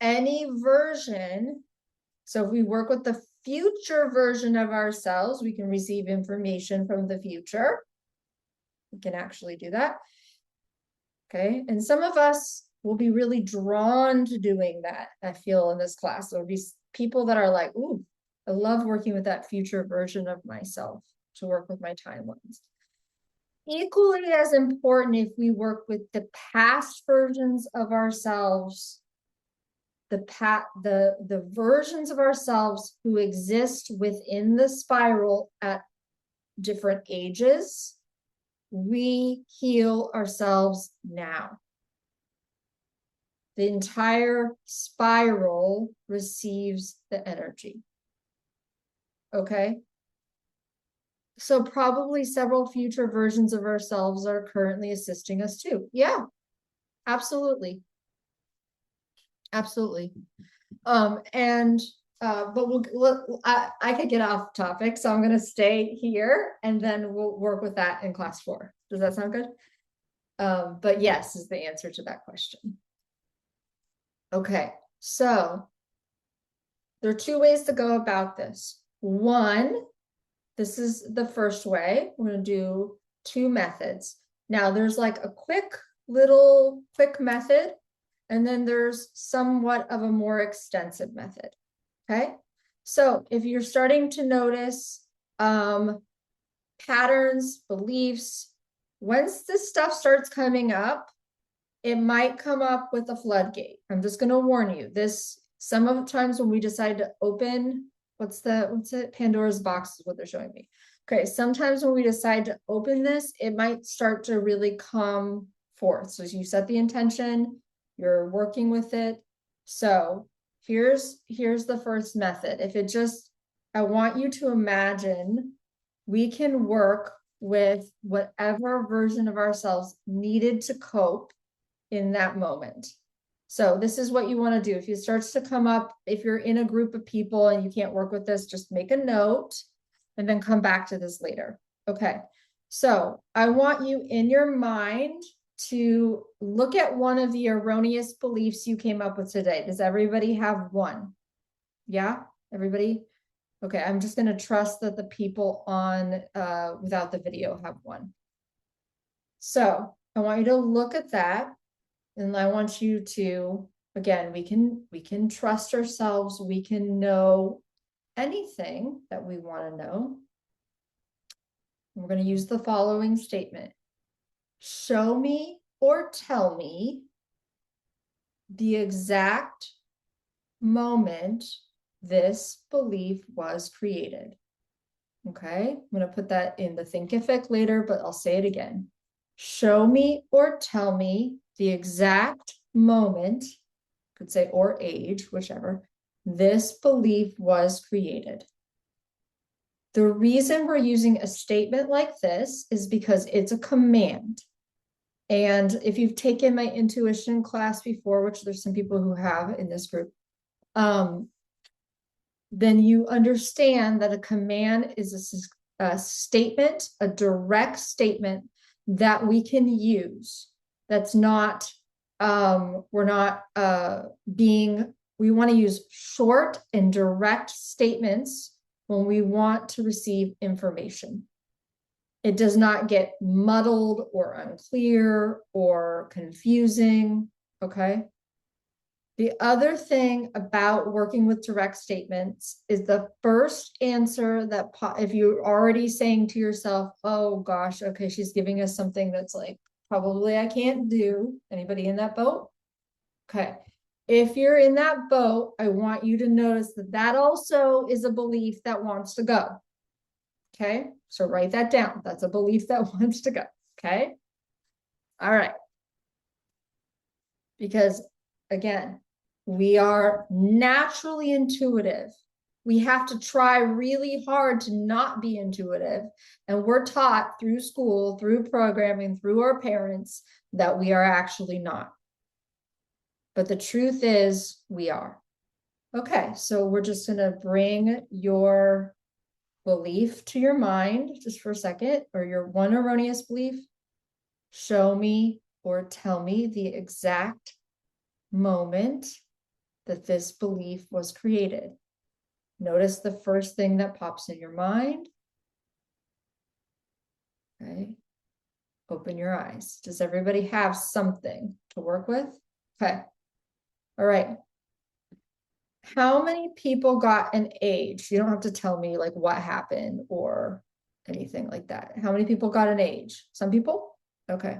any version. So if we work with the future version of ourselves, we can receive information from the future. We can actually do that. Okay. And some of us will be really drawn to doing that, I feel, in this class. There'll be people that are like, ooh, I love working with that future version of myself to work with my timelines. Equally as important, if we work with the past versions of ourselves, the versions of ourselves who exist within the spiral at different ages, we heal ourselves now. The entire spiral receives the energy. Okay. So probably several future versions of ourselves are currently assisting us too. Yeah, absolutely. Absolutely. I could get off topic, so I'm gonna stay here and then we'll work with that in class 4. Does that sound good? But yes is the answer to that question. Okay, so there are 2 ways to go about this. One, this is the first way. We're gonna do 2 methods. Now there's like a quick method, and then there's somewhat of a more extensive method. Okay, so if you're starting to notice patterns, beliefs, once this stuff starts coming up, it might come up with a floodgate. I'm just going to warn you. This, some of the times when we decide to open, what's it? Pandora's box is what they're showing me. Okay, sometimes when we decide to open this, it might start to really come forth. So you set the intention, you're working with it. So here's the first method. If it just, I want you to imagine we can work with whatever version of ourselves needed to cope in that moment. So this is what you want to do. If it starts to come up, if you're in a group of people and you can't work with this, just make a note and then come back to this later. Okay. So I want you in your mind to look at one of the erroneous beliefs you came up with today. Does everybody have one? Yeah, everybody? Okay, I'm just going to trust that the people on without the video have one. So I want you to look at that, and I want you to, again, we can trust ourselves. We can know anything that we want to know. We're going to use the following statement. Show me or tell me the exact moment this belief was created. Okay, I'm going to put that in the thinkific later, but I'll say it again. Show me or tell me the exact moment, could say or age, whichever, this belief was created. The reason we're using a statement like this is because it's a command. And if you've taken my intuition class before, which there's some people who have in this group, then you understand that a command is a statement, a direct statement that we can use. That's not, we're not we want to use short and direct statements when we want to receive information. It does not get muddled or unclear or confusing, okay? The other thing about working with direct statements is the first answer that if you're already saying to yourself, oh gosh, okay, she's giving us something that's like, probably I can't do. Anybody in that boat? Okay. If you're in that boat, I want you to notice that that also is a belief that wants to go. Okay. So write that down. That's a belief that wants to go. Okay. All right. Because again, we are naturally intuitive. We have to try really hard to not be intuitive. And we're taught through school, through programming, through our parents, that we are actually not. But the truth is, we are. Okay, so we're just going to bring your belief to your mind just for a second, or your one erroneous belief. Show me or tell me the exact moment that this belief was created. Notice the first thing that pops in your mind. Okay. Open your eyes. Does everybody have something to work with? Okay. All right. How many people got an age? You don't have to tell me like what happened or anything like that. How many people got an age? Some people? Okay.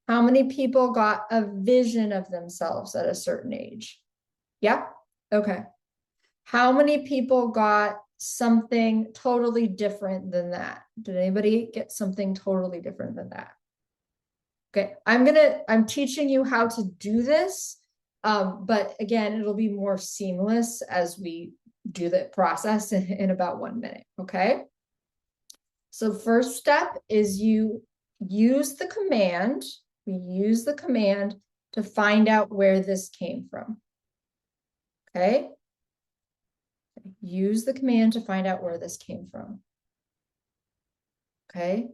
How many people got a vision of themselves at a certain age? Yeah? Okay. How many people got something totally different than that? Did anybody get something totally different than that? Okay, I'm teaching you how to do this. But again, it'll be more seamless as we do the process in about 1 minute, okay? So first step is you use the command, we use the command to find out where this came from, okay? Use the command to find out where this came from, okay?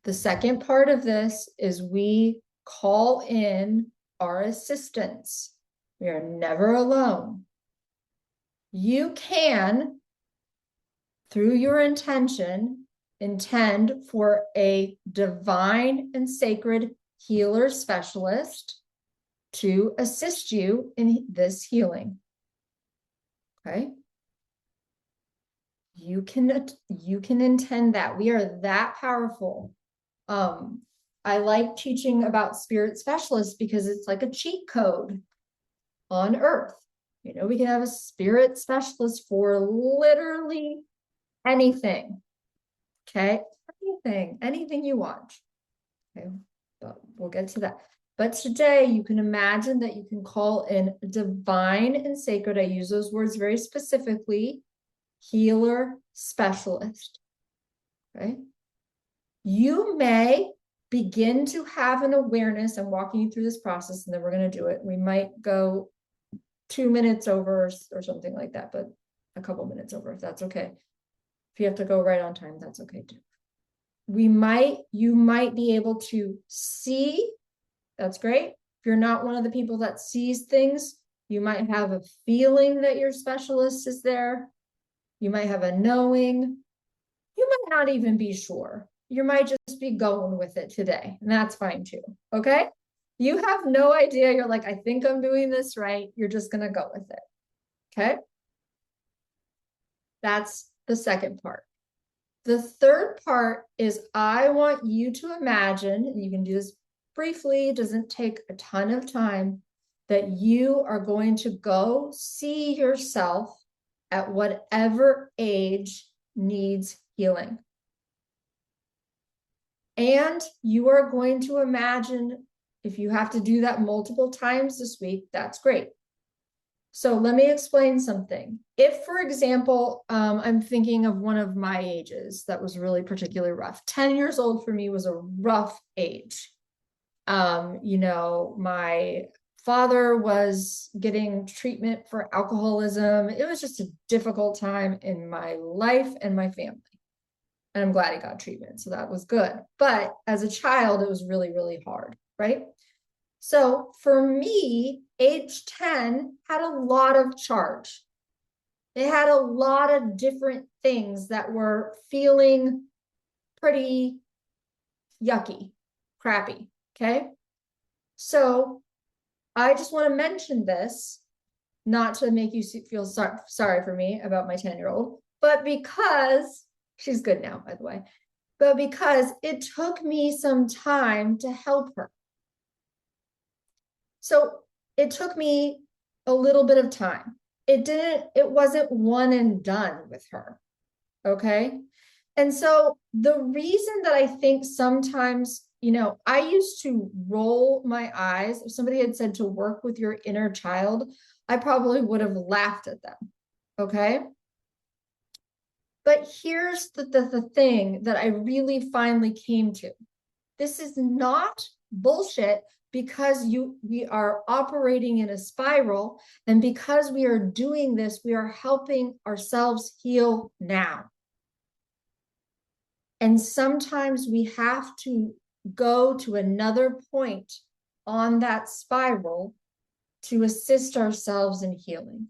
The second part of this is we call in our assistants. We are never alone. You can, through your intention, intend for a divine and sacred healer specialist to assist you in this healing. Okay? You can intend that. We are that powerful. I like teaching about spirit specialists because it's like a cheat code on earth. You know, we can have a spirit specialist for literally anything. Okay, anything you want. Okay, but we'll get to that. But today you can imagine that you can call in divine and sacred. I use those words very specifically. Healer specialist. Okay. You may begin to have an awareness. I'm walking you through this process and then we're going to do it. We might go 2 minutes over or something like that, but a couple minutes over if that's okay. If you have to go right on time, that's okay too. You might be able to see. That's great. If you're not one of the people that sees things, you might have a feeling that your specialist is there. You might have a knowing. You might not even be sure. You might just be going with it today, and that's fine too. Okay? You have no idea. You're like, I think I'm doing this right. You're just going to go with it. Okay? That's the second part. The third part is I want you to imagine, and you can do this briefly, it doesn't take a ton of time, that you are going to go see yourself at whatever age needs healing. And you are going to imagine, if you have to do that multiple times this week, that's great. So let me explain something. If, for example, I'm thinking of one of my ages that was really particularly rough. 10 years old for me was a rough age. You know, my father was getting treatment for alcoholism. It was just a difficult time in my life and my family. And I'm glad he got treatment, so that was good. But as a child, it was really, really hard, right? So for me, age 10 had a lot of charge. It had a lot of different things that were feeling pretty yucky, crappy, okay? So I just want to mention this, not to make you feel sorry for me about my 10-year-old, but because she's good now, by the way, but because it took me some time to help her. So it took me a little bit of time. It wasn't one and done with her. Okay. And so the reason that I think sometimes, you know, I used to roll my eyes. If somebody had said to work with your inner child, I probably would have laughed at them. Okay. But here's the thing that I really finally came to. This is not bullshit, because we are operating in a spiral, and because we are doing this, we are helping ourselves heal now. And sometimes we have to go to another point on that spiral to assist ourselves in healing.